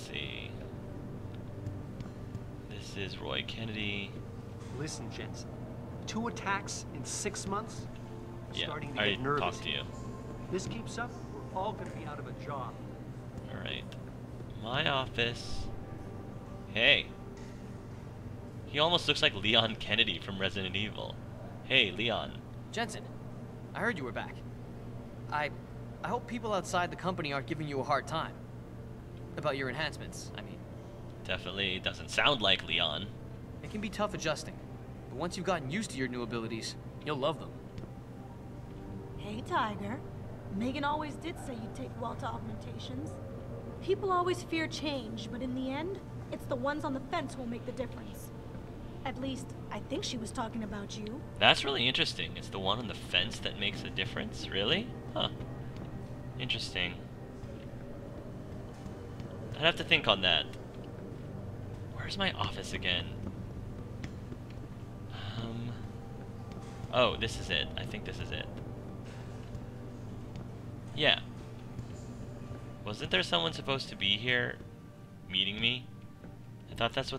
see. This is Roy Kennedy. Listen, Jensen. 2 attacks in 6 months? Yeah, Starting to I get nervous. talked to you. If this keeps up, we're all gonna be out of a job. Alright. My office. Hey. He almost looks like Leon Kennedy from Resident Evil. Hey, Leon. Jensen, I heard you were back. I hope people outside the company aren't giving you a hard time. About your enhancements, I mean. Definitely doesn't sound like Leon. It can be tough adjusting, but once you've gotten used to your new abilities, you'll love them. Hey, Tiger. Megan always did say you'd take well to augmentations. People always fear change, but in the end, it's the ones on the fence who'll make the difference. At least, I think she was talking about you. That's really interesting. It's the one on the fence that makes a difference? Really? Huh. Interesting. I'd have to think on that. Where's my office again? Oh, this is it. I think this is it. Yeah. Wasn't there someone supposed to be here meeting me? I thought that's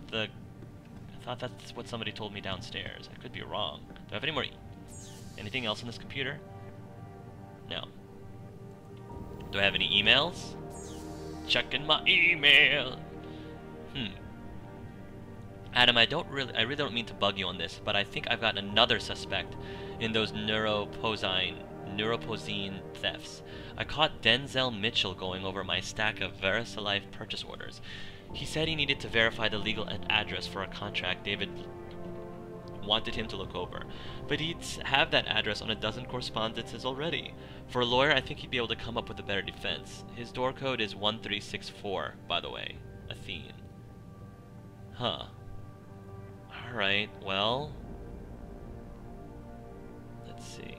what somebody told me downstairs. I could be wrong. Do I have any more? Anything else on this computer? No. Do I have any emails? Checking my email. Adam, I really don't mean to bug you on this, but I think I've got another suspect in those Neuropozyne thefts. I caught Denzel Mitchell going over my stack of VeriSalife purchase orders. He said he needed to verify the legal address for a contract David wanted him to look over, but he'd have that address on a dozen correspondences already. For a lawyer, I think he'd be able to come up with a better defense. His door code is 1364, by the way. Athene. Huh. Alright, well... let's see.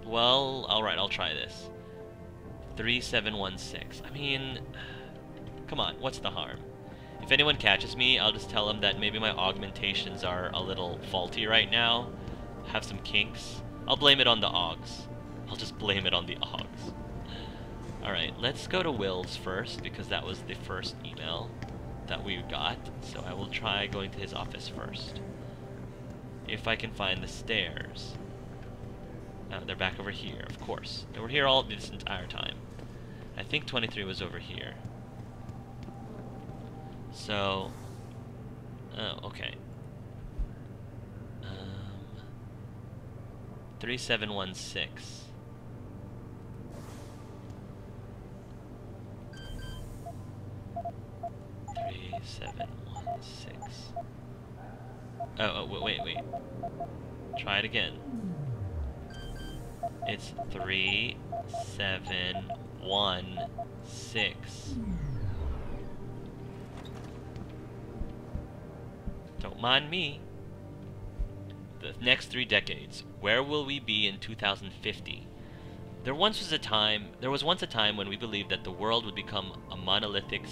Well, alright, I'll try this. 3716. I mean... come on, what's the harm? If anyone catches me, I'll just tell them that maybe my augmentations are a little faulty right now. Have some kinks. I'll blame it on the augs. I'll just blame it on the augs. Alright, let's go to Will's first, because that was the first email that we got. So I will try going to his office first. If I can find the stairs. They're back over here, of course. They were here all this entire time. I think 23 was over here. So... oh, okay. 3716. Oh, wait. Try it again. It's 3716. Don't mind me. The next 3 decades. Where will we be in 2050? There was once a time when we believed that the world would become a monolithic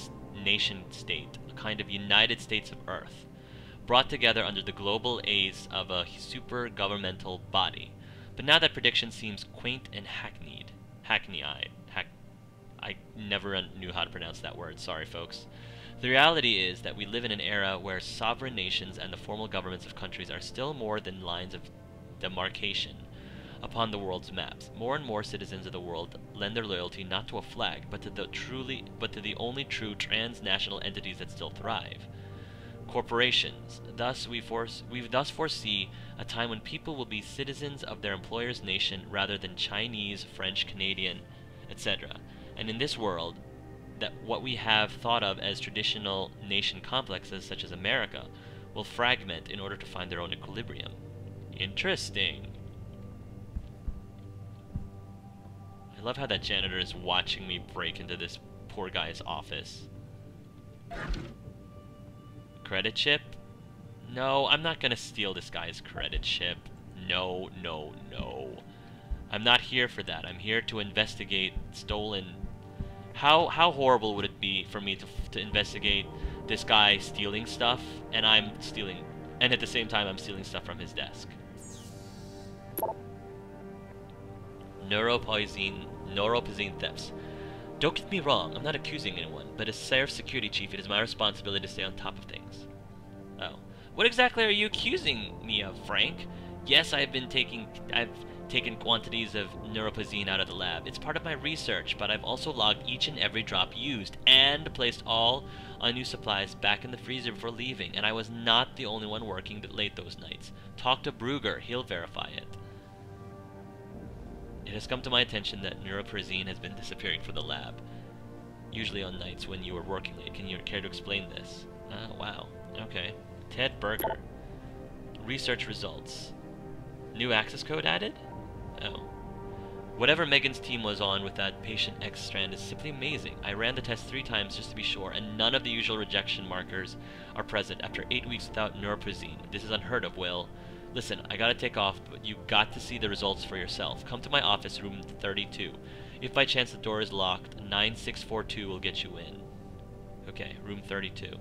nation-state, a kind of United States of Earth, brought together under the global aegis of a super-governmental body. But now that prediction seems quaint and hackneyed. I never knew how to pronounce that word, sorry folks. The reality is that we live in an era where sovereign nations and the formal governments of countries are still more than lines of demarcation upon the world's maps. More and more citizens of the world lend their loyalty not to a flag, but to the only true transnational entities that still thrive. Corporations. Thus we foresee a time when people will be citizens of their employer's nation rather than Chinese, French, Canadian, etc. And in this world, that what we have thought of as traditional nation complexes, such as America, will fragment in order to find their own equilibrium. Interesting. I love how that janitor is watching me break into this poor guy's office. Credit chip? No, I'm not gonna steal this guy's credit chip. No. I'm not here for that. I'm here to investigate stolen... How horrible would it be for me to investigate this guy stealing stuff, and I'm stealing... and at the same time I'm stealing stuff from his desk. Neuropozyne thefts. Don't get me wrong, I'm not accusing anyone, but as Sarif security chief, it is my responsibility to stay on top of things. Oh. What exactly are you accusing me of, Frank? Yes, I've taken quantities of Neuropozyne out of the lab. It's part of my research, but I've also logged each and every drop used, and placed all unused supplies back in the freezer before leaving, and I was not the only one working late those nights. Talk to Brugger, he'll verify it. It has come to my attention that Neuropozyne has been disappearing from the lab, usually on nights when you were working late. Can you care to explain this? Wow. Okay. Ted Berger. Research results. New access code added? Oh. Whatever Megan's team was on with that patient X strand is simply amazing. I ran the test 3 times just to be sure, and none of the usual rejection markers are present after 8 weeks without Neuropozyne. This is unheard of, Will. Listen, I gotta take off, but you got to see the results for yourself. Come to my office, room 32. If by chance the door is locked, 9642 will get you in. Okay, room 32.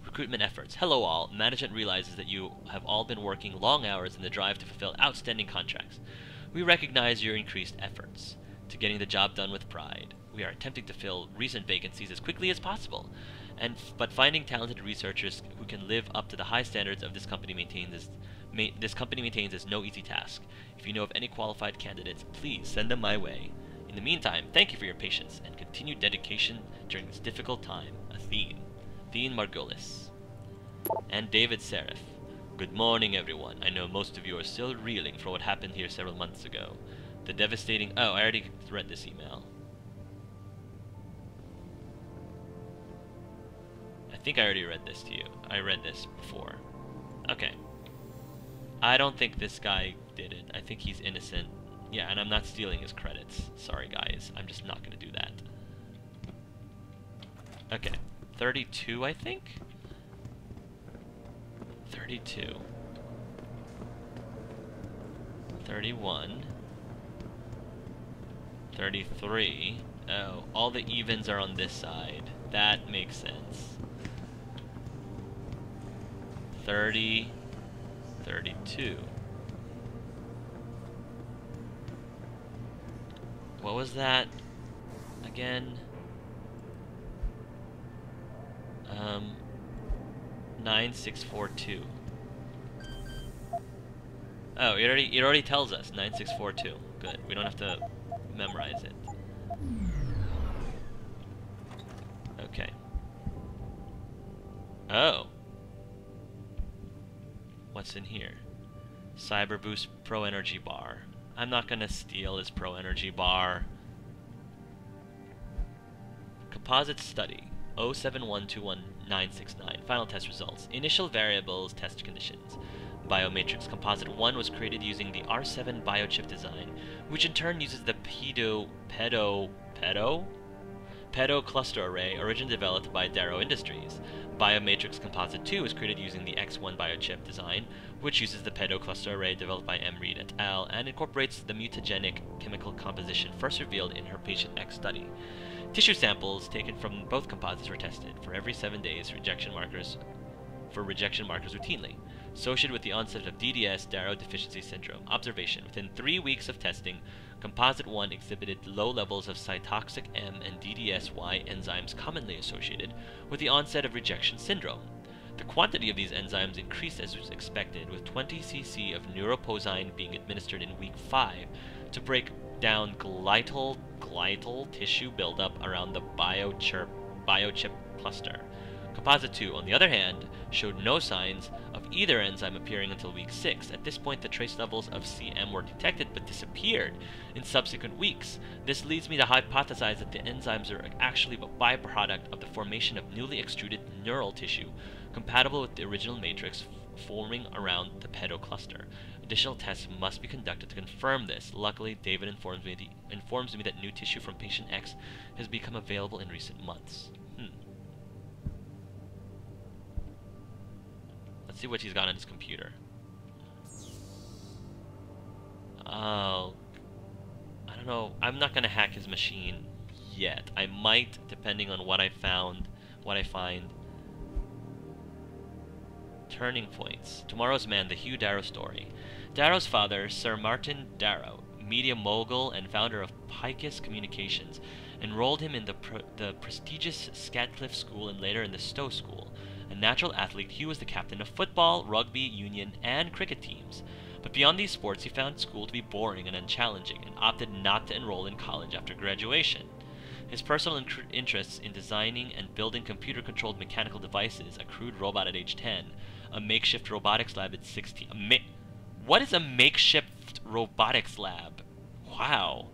Recruitment efforts. Hello all. Management realizes that you have all been working long hours in the drive to fulfill outstanding contracts. We recognize your increased efforts to getting the job done with pride. We are attempting to fill recent vacancies as quickly as possible, but finding talented researchers who can live up to the high standards of this company maintains is no easy task. If you know of any qualified candidates, please send them my way. In the meantime, thank you for your patience and continued dedication during this difficult time. Athene Margulis. And David Sarif. Good morning, everyone. I know most of you are still reeling for what happened here several months ago. The devastating... Oh, I already read this email. I think I already read this to you. I read this before. Okay. I don't think this guy did it. I think he's innocent. Yeah, and I'm not stealing his credits. Sorry, guys. I'm just not going to do that. Okay. 32, I think? 32. 31. 33. Oh, all the evens are on this side. That makes sense. 30. 32. What was that again? 9642. Oh, it already tells us 9642. Good. We don't have to memorize it. Okay. Oh. What's in here? Cyber Boost Pro Energy Bar. I'm not gonna steal his Pro Energy Bar. Composite Study 07121-969. Final test results. Initial variables test conditions. Biomatrix Composite 1 was created using the R7 biochip design, which in turn uses the Pedo cluster array originally developed by Darrow Industries. Biomatrix Composite 2 was created using the X1 biochip design, which uses the Pedo cluster array developed by M. Reed et al. And incorporates the mutagenic chemical composition first revealed in her patient X study. Tissue samples taken from both composites were tested for every 7 days rejection markers routinely. Associated with the onset of DDS, Darrow Deficiency Syndrome. Observation. Within 3 weeks of testing, Composite 1 exhibited low levels of cytotoxic M and DDSY enzymes commonly associated with the onset of rejection syndrome. The quantity of these enzymes increased as was expected, with 20 cc of Neuropozyne being administered in week 5 to break down glial tissue buildup around the biochip cluster. Composite 2, on the other hand, showed no signs of either enzyme appearing until week 6. At this point, the trace levels of CM were detected but disappeared in subsequent weeks. This leads me to hypothesize that the enzymes are actually a byproduct of the formation of newly extruded neural tissue, compatible with the original matrix forming around the pedo cluster. Additional tests must be conducted to confirm this. Luckily, David informs me that new tissue from patient X has become available in recent months. Let's see what he's got on his computer. Oh, I don't know. I'm not gonna hack his machine yet. I might, depending on what I find. Turning points. Tomorrow's Man, the Hugh Darrow story. Darrow's father, Sir Martin Darrow, media mogul and founder of Picus Communications, enrolled him in the prestigious Scatcliffe School and later in the Stowe School. A natural athlete, Hugh was the captain of football, rugby, union, and cricket teams. But beyond these sports, he found school to be boring and unchallenging and opted not to enroll in college after graduation. His personal interests in designing and building computer-controlled mechanical devices, a crude robot at age 10, a makeshift robotics lab at 16. What is a makeshift robotics lab? Wow.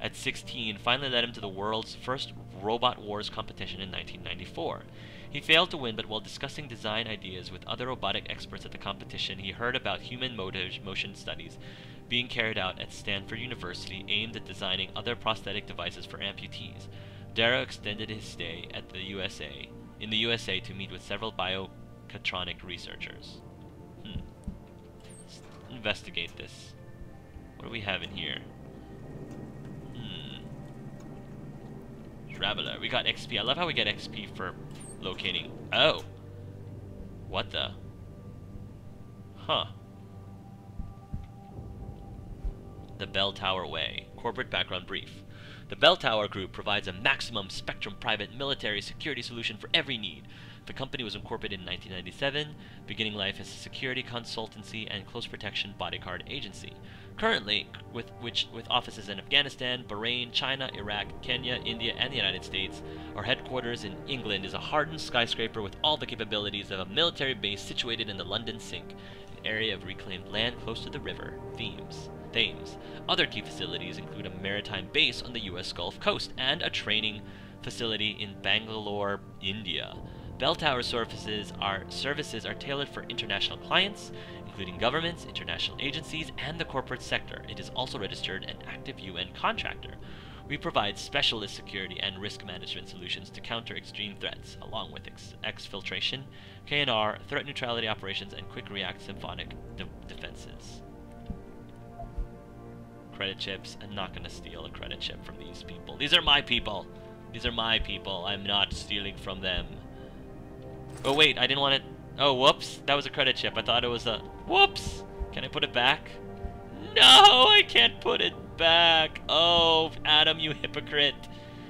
At 16, finally led him to the world's first Robot Wars competition in 1994. He failed to win, but while discussing design ideas with other robotic experts at the competition, he heard about human motion studies being carried out at Stanford University aimed at designing other prosthetic devices for amputees. Darrow extended his stay in the USA to meet with several biocatronic researchers. Let's investigate this. What do we have in here? Traveler. We got XP. I love how we get XP for locating. Oh! What the? Huh. The Bell Tower Way. Corporate background brief. The Bell Tower Group provides a maximum spectrum private military security solution for every need. The company was incorporated in 1997, beginning life as a security consultancy and close protection bodyguard agency. Currently, with offices in Afghanistan, Bahrain, China, Iraq, Kenya, India, and the United States, our headquarters in England is a hardened skyscraper with all the capabilities of a military base situated in the London Sink, an area of reclaimed land close to the river Thames. Other key facilities include a maritime base on the U.S. Gulf Coast and a training facility in Bangalore, India. Bell Tower services are tailored for international clients, including governments, international agencies, and the corporate sector. It is also registered an active UN contractor. We provide specialist security and risk management solutions to counter extreme threats, along with exfiltration, KNR, threat neutrality operations, and quick react symphonic defenses. Credit chips. I'm not going to steal a credit chip from these people. These are my people. These are my people. I'm not stealing from them. Oh wait, I didn't want it. Oh, whoops. That was a credit chip. I thought it was a... Whoops! Can I put it back? No, I can't put it back. Oh, Adam, you hypocrite.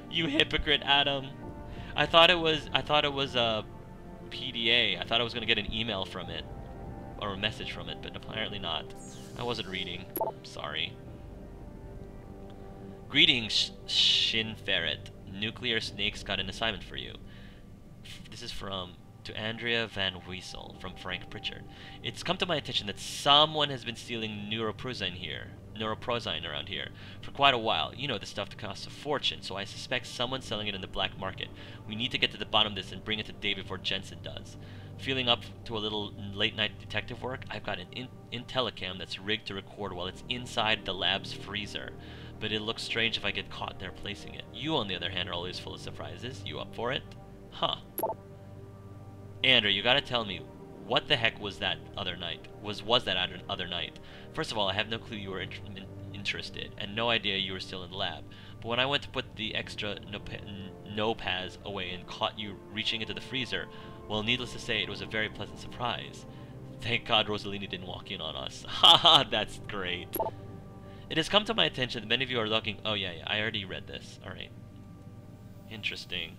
You hypocrite, Adam. I thought it was a PDA. I thought I was going to get an email from it. Or a message from it, but apparently not. I wasn't reading. Sorry. Greetings, Shin Ferret. Nuclear Snakes got an assignment for you. This is to Andrea Van Weesel from Frank Pritchard. It's come to my attention that someone has been stealing Neuropozyne around here for quite a while. You know, the stuff that costs a fortune, so I suspect someone's selling it in the black market. We need to get to the bottom of this and bring it to Dave before Jensen does. Feeling up to a little late-night detective work, I've got an Intellicam that's rigged to record while it's inside the lab's freezer. But it looks strange if I get caught there placing it. You, on the other hand, are always full of surprises. You up for it? Huh. Andrew, you gotta tell me, what the heck was that other night? Was that other night? First of all, I have no clue you were interested, and no idea you were still in the lab. But when I went to put the extra Nopaz away and caught you reaching into the freezer, well, needless to say, it was a very pleasant surprise. Thank God Rosalini didn't walk in on us. Haha, that's great. It has come to my attention that many of you are looking... Oh, yeah, I already read this. Alright. Interesting.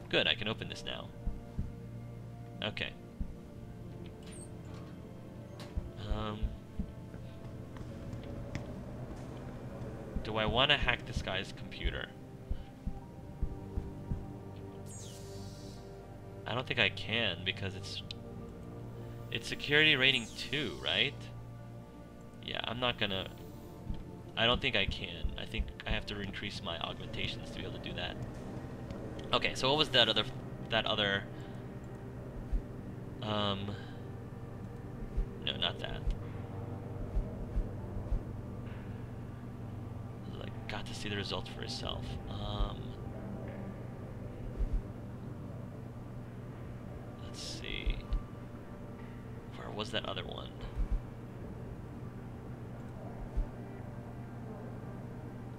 Good, I can open this now. Okay. Do I want to hack this guy's computer? I don't think I can, because it's security rating 2, right? Yeah, I'm not gonna... I don't think I can. I think I have to increase my augmentations to be able to do that. Okay, so what was that other... No, not that. Like, got to see the results for yourself. Let's see. Where was that other one?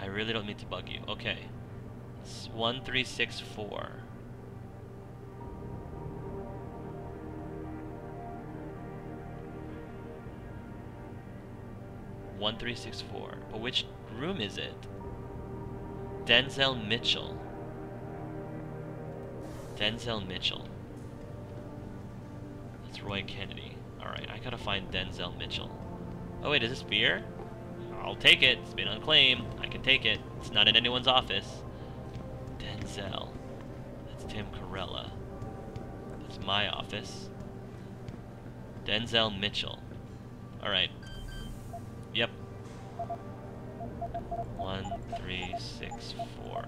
I really don't mean to bug you. Okay. It's 1364. 1364. But which room is it? Denzel Mitchell. Denzel Mitchell. That's Roy Kennedy. Alright, I gotta find Denzel Mitchell. Oh wait, is this beer? I'll take it. It's been unclaimed. I can take it. It's not in anyone's office. Denzel. That's Tim Corella. That's my office. Denzel Mitchell. Alright. Yep. 1364.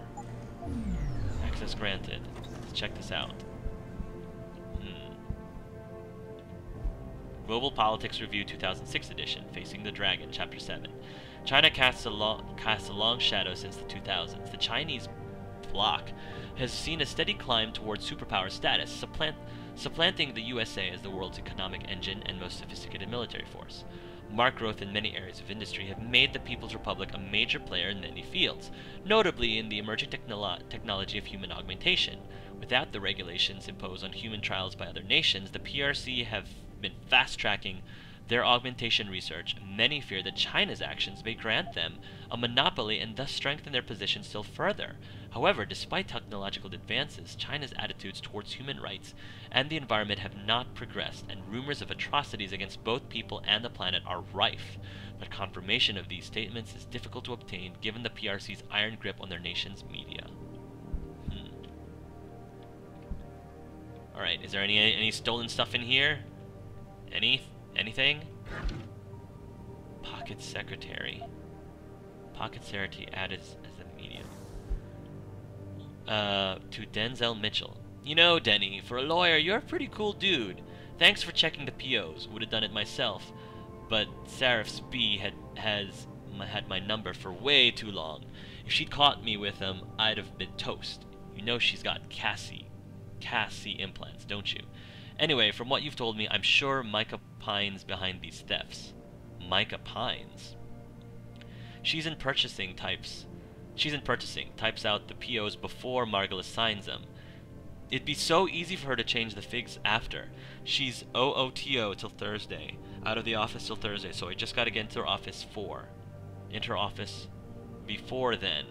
Access granted. Let's check this out. Global Politics Review 2006 edition, Facing the Dragon, Chapter 7. China casts a long shadow since the 2000s. The Chinese bloc has seen a steady climb towards superpower status, supplanting the USA as the world's economic engine and most sophisticated military force. Marked growth in many areas of industry have made the People's Republic a major player in many fields, notably in the emerging technology of human augmentation. Without the regulations imposed on human trials by other nations, the PRC have been fast-tracking their augmentation research. Many fear that China's actions may grant them a monopoly and thus strengthen their position still further. However, despite technological advances, China's attitudes towards human rights and the environment have not progressed, and rumors of atrocities against both people and the planet are rife. But confirmation of these statements is difficult to obtain given the PRC's iron grip on their nation's media. Alright, is there any stolen stuff in here? Anything? Pocket secretary. Pocket secretary added as a medium. To Denzel Mitchell. You know, Denny, for a lawyer, you're a pretty cool dude. Thanks for checking the POs. Would have done it myself, but Sarif's B had my number for way too long. If she'd caught me with him, I'd have been toast. You know she's got Cassie implants, don't you? Anyway, from what you've told me, I'm sure Micah Pine's behind these thefts. Micah Pine's? She's in purchasing, types out the POs before Margulis signs them. It'd be so easy for her to change the figs after. She's OOTO till Thursday. Out of the office till Thursday, so I just gotta get into her office before then.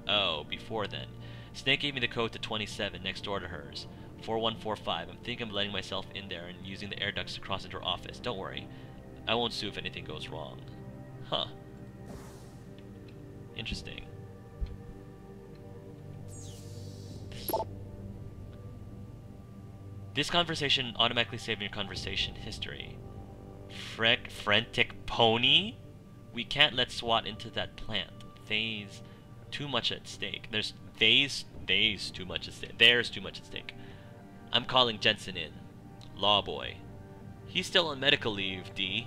Oh, before then. Snake gave me the code to 27, next door to hers. 4145. I'm thinking of letting myself in there and using the air ducts to cross into her office. Don't worry. I won't sue if anything goes wrong. Huh. Interesting. This conversation automatically saved your conversation history. Frantic pony? We can't let SWAT into that plant. There's too much at stake. There's too much at stake. I'm calling Jensen in. Law boy. He's still on medical leave, D.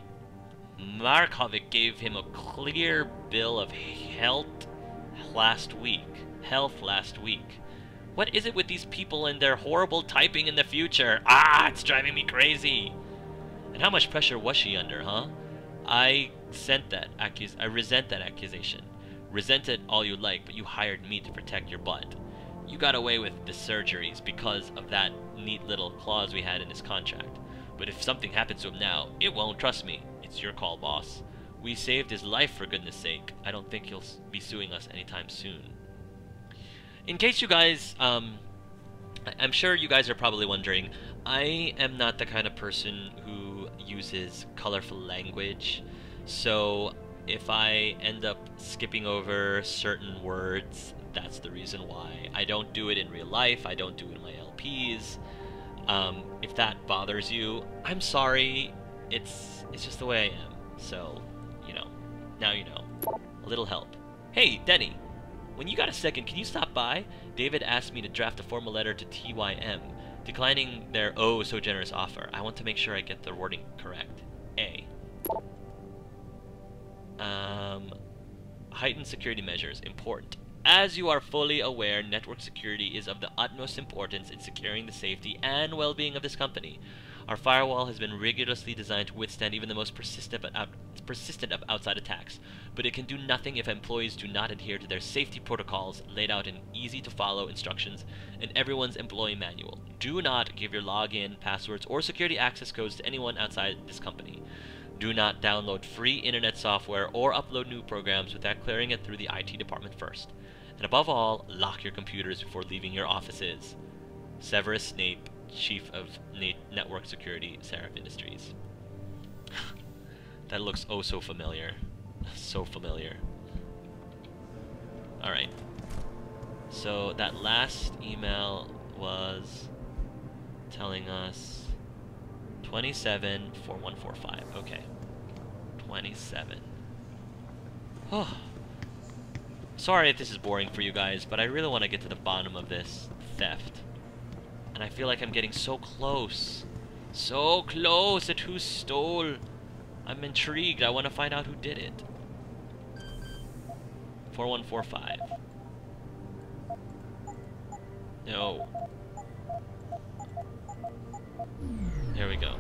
Markovic gave him a clear bill of health last week. What is it with these people and their horrible typing in the future? Ah, it's driving me crazy. And how much pressure was she under, huh? I resent that accusation. Resent it all you like, but you hired me to protect your butt. You got away with the surgeries because of that neat little clause we had in his contract. But if something happens to him now, it won't, trust me. It's your call, boss. We saved his life, for goodness sake. I don't think he'll be suing us anytime soon. In case you guys, I'm sure you guys are probably wondering, I am not the kind of person who uses colorful language. So if I end up skipping over certain words, that's the reason why. I don't do it in real life. I don't do it in my LPs. If that bothers you, I'm sorry. It's just the way I am. So, you know, now you know. A little help. Hey, Denny, when you got a second, can you stop by? David asked me to draft a formal letter to TYM, declining their oh so generous offer. I want to make sure I get the wording correct. A. Heightened security measures. Important. As you are fully aware, network security is of the utmost importance in securing the safety and well-being of this company. Our firewall has been rigorously designed to withstand even the most persistent of outside attacks, but it can do nothing if employees do not adhere to their safety protocols laid out in easy-to-follow instructions in everyone's employee manual. Do not give your login, passwords, or security access codes to anyone outside this company. Do not download free internet software or upload new programs without clearing it through the IT department first. And above all, lock your computers before leaving your offices. Severus Snape, Chief of Network Security, Sarif Industries. That looks oh so familiar. So familiar. Alright. So that last email was telling us 274145. Okay. 27. Oh. Sorry if this is boring for you guys, but I really want to get to the bottom of this theft. And I feel like I'm getting so close. So close at who stole. I'm intrigued. I want to find out who did it. 4145. No. There we go.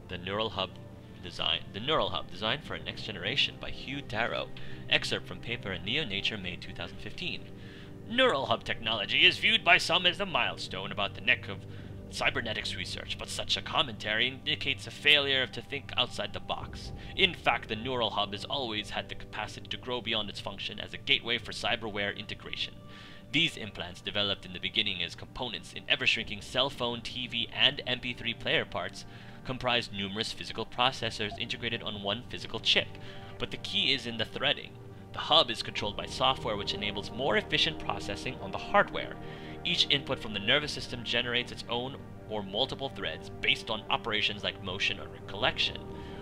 The Neural Hub designed for a next generation by Hugh Darrow. Excerpt from paper in Nature, May 2015. Neural Hub technology is viewed by some as a milestone about the neck of cybernetics research, but such a commentary indicates a failure to think outside the box. In fact, the Neural Hub has always had the capacity to grow beyond its function as a gateway for cyberware integration. These implants, developed in the beginning as components in ever-shrinking cell phone, TV, and MP3 player parts, comprise numerous physical processors integrated on one physical chip, but the key is in the threading. The hub is controlled by software which enables more efficient processing on the hardware. Each input from the nervous system generates its own or multiple threads based on operations like motion or recollection.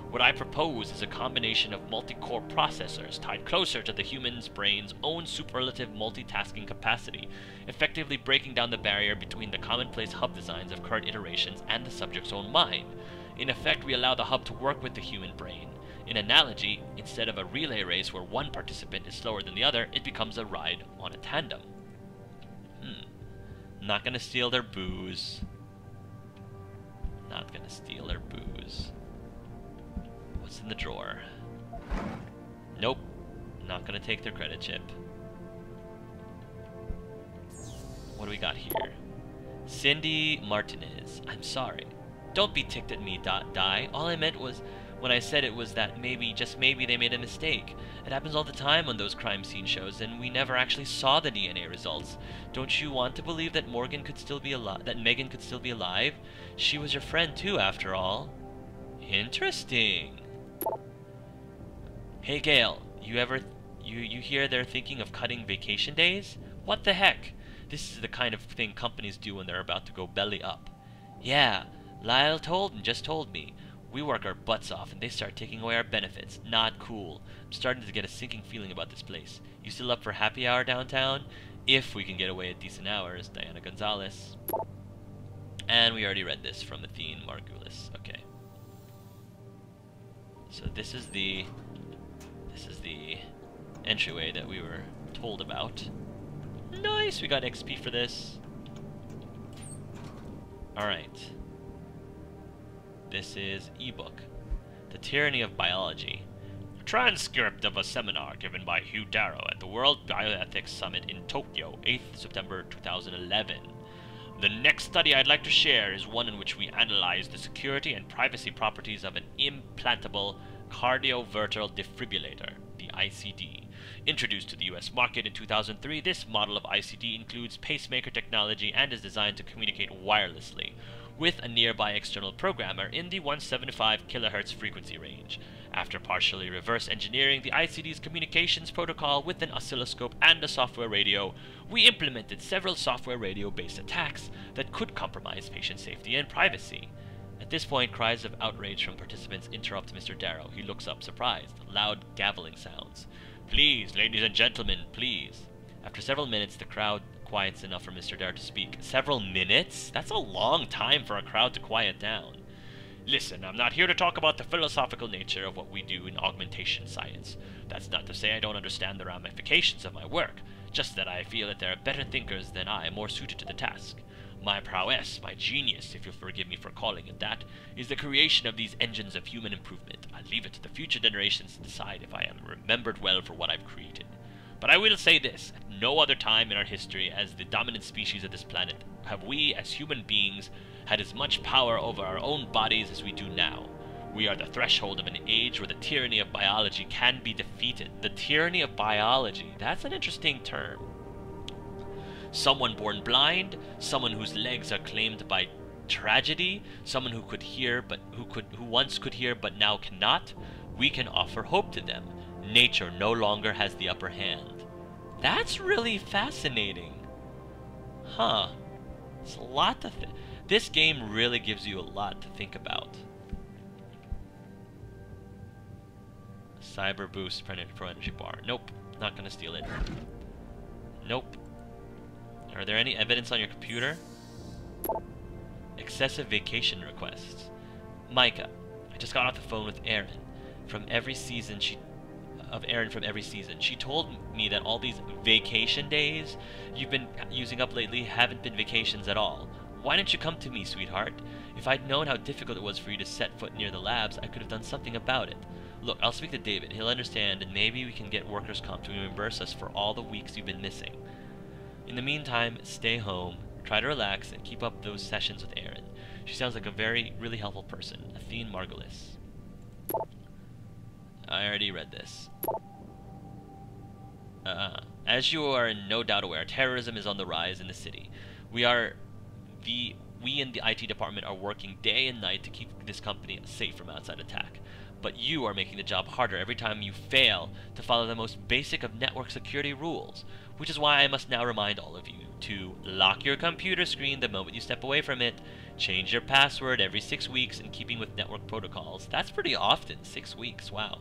What I propose is a combination of multi-core processors tied closer to the human's brain's own superlative multitasking capacity, effectively breaking down the barrier between the commonplace hub designs of current iterations and the subject's own mind. In effect, we allow the hub to work with the human brain. In analogy, instead of a relay race where one participant is slower than the other, it becomes a ride on a tandem. Not gonna steal their booze. Not gonna steal their booze. What's in the drawer? Nope. Not gonna take their credit chip. What do we got here? Cindy Martinez. I'm sorry. Don't be ticked at me, Die. All I meant was, when I said it, was that maybe, just maybe, they made a mistake. It happens all the time on those crime scene shows, and we never actually saw the DNA results. Don't you want to believe that Megan could still be alive? She was your friend too, after all. Interesting. Hey Gail, you hear they're thinking of cutting vacation days? What the heck? This is the kind of thing companies do when they're about to go belly up. Yeah, Lyle just told me. We work our butts off and they start taking away our benefits. Not cool. I'm starting to get a sinking feeling about this place. You still up for happy hour downtown? If we can get away at decent hours. Diana Gonzalez. And we already read this from Athene Margulis. Okay. So this is the entryway that we were told about. Nice, we got XP for this. Alright. This is ebook. The Tyranny of Biology. A transcript of a seminar given by Hugh Darrow at the World Bioethics Summit in Tokyo, 8th September 2011. The next study I'd like to share is one in which we analyze the security and privacy properties of an implantable cardioverter defibrillator, the ICD. Introduced to the US market in 2003, this model of ICD includes pacemaker technology and is designed to communicate wirelessly with a nearby external programmer in the 175 kHz frequency range. After partially reverse engineering the ICD's communications protocol with an oscilloscope and a software radio, we implemented several software radio-based attacks that could compromise patient safety and privacy. At this point, cries of outrage from participants interrupt Mr. Darrow. He looks up surprised. Loud gaveling sounds. Please, ladies and gentlemen, please. After several minutes, the crowd quiets enough for Mr. Darrow to speak. Several minutes? That's a long time for a crowd to quiet down. Listen, I'm not here to talk about the philosophical nature of what we do in augmentation science. That's not to say I don't understand the ramifications of my work, just that I feel that there are better thinkers than I more suited to the task. My prowess, my genius, if you'll forgive me for calling it that, is the creation of these engines of human improvement. I leave it to the future generations to decide if I am remembered well for what I've created. But I will say this, at no other time in our history as the dominant species of this planet have we, as human beings, had as much power over our own bodies as we do now. We are the threshold of an age where the tyranny of biology can be defeated. The tyranny of biology, that's an interesting term. Someone born blind, someone whose legs are claimed by tragedy, someone who could hear but who once could hear but now cannot, we can offer hope to them. Nature no longer has the upper hand. That's really fascinating. Huh. It's a lot to this game really gives you a lot to think about. Cyber boost Pro energy bar. Nope, not gonna steal it. Nope. Are there any evidence on your computer? Excessive vacation requests. Micah, I just got off the phone with Erin from every season. She told me that all these vacation days you've been using up lately haven't been vacations at all. Why didn't you come to me, sweetheart? If I'd known how difficult it was for you to set foot near the labs, I could have done something about it. Look, I'll speak to David. He'll understand, and maybe we can get workers' comp to reimburse us for all the weeks you've been missing. In the meantime, stay home, try to relax, and keep up those sessions with Erin. She sounds like a really helpful person. Athene Margulis. I already read this. As you are in no doubt aware, terrorism is on the rise in the city. We in the IT department are working day and night to keep this company safe from outside attack. But you are making the job harder every time you fail to follow the most basic of network security rules, which is why I must now remind all of you to lock your computer screen the moment you step away from it, change your password every 6 weeks in keeping with network protocols. That's pretty often, 6 weeks, wow.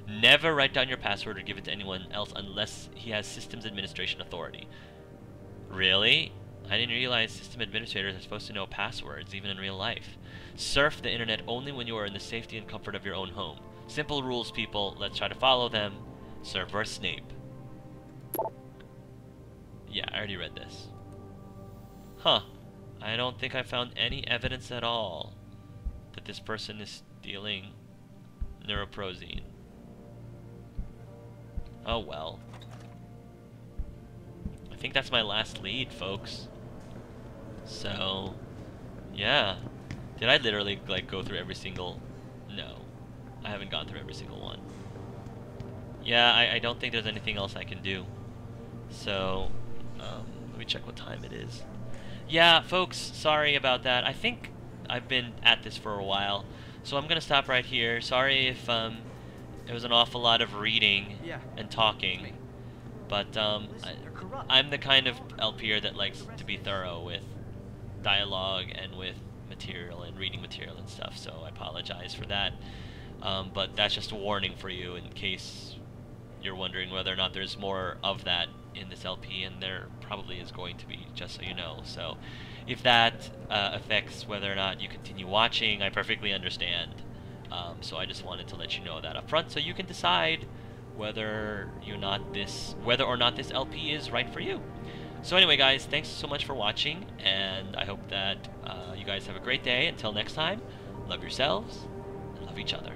Never write down your password or give it to anyone else unless he has systems administration authority. Really? I didn't realize system administrators are supposed to know passwords, even in real life. Surf the internet only when you are in the safety and comfort of your own home. Simple rules, people. Let's try to follow them. Server Snape. Yeah, I already read this. Huh. I don't think I found any evidence at all that this person is stealing Neuropozyne. Oh well. I think that's my last lead, folks. So, yeah. Did I literally, like, go through every single... No. I haven't gone through every single one. Yeah, I don't think there's anything else I can do. So, let me check what time it is. Yeah, folks, sorry about that. I think I've been at this for a while. So I'm going to stop right here. Sorry if it was an awful lot of reading and talking. But I'm the kind of LPer that likes to be thorough with dialogue and with material and reading material and stuff, so I apologize for that. But that's just a warning for you in case you're wondering whether or not there's more of that in this LP, and there probably is going to be, just so you know. So if that affects whether or not you continue watching, I perfectly understand. So I just wanted to let you know that up front so you can decide whether or not this LP is right for you. So anyway, guys, thanks so much for watching, and I hope that you guys have a great day. Until next time, love yourselves and love each other.